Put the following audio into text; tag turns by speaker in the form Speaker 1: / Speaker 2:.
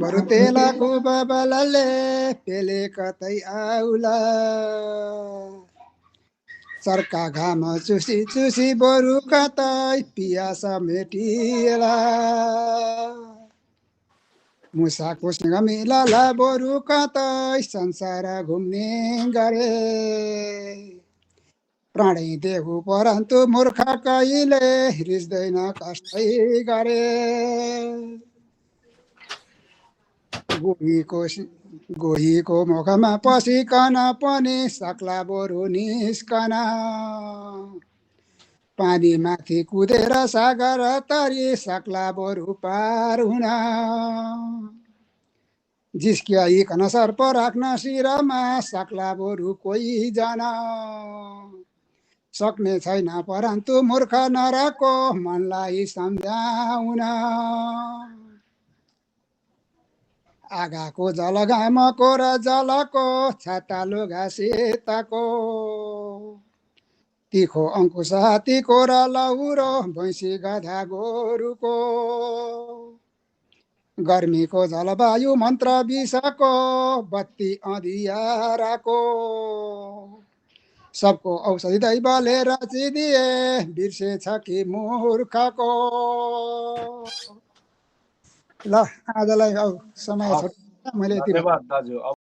Speaker 1: बरु तेलाको बाबालाले पेले कतै आउला चर्का घाम चुसी चुसी बरु कतै पियास मेटिएला मुसाको सँग मिलाला बरु कतै संसार घुम्ने गरे प्राणी देहु परन्तु मूर्ख कहिले रिस्दैन कष्टै गरे गोहीको मुखमा पसिकन पनि सक्ला बरु निस्कन पानी माथि कुदेर सागर तरी सक्ला बरु पार हुन जिस्क्याइकन सर्प राख्न शिरमा सक्ला बरु कोही जना सक्ने छैन परन्तु मूर्ख नरको मनलाई सम्झाउन आगाको जल घामको र जलको छाता लुगा शीतको तिखो अङ्कुश हात्तीको र लौरो भैँसी गधा गोरुको गर्मीको जलवायु मन्त्र विषको बत्ती अँधियाराको सबको औषधि दैवले रचिदिए बिर्सेछ कि मूर्खको ल आजलाई समय छोड्छु मैले यति
Speaker 2: धन्यवाद दाजु।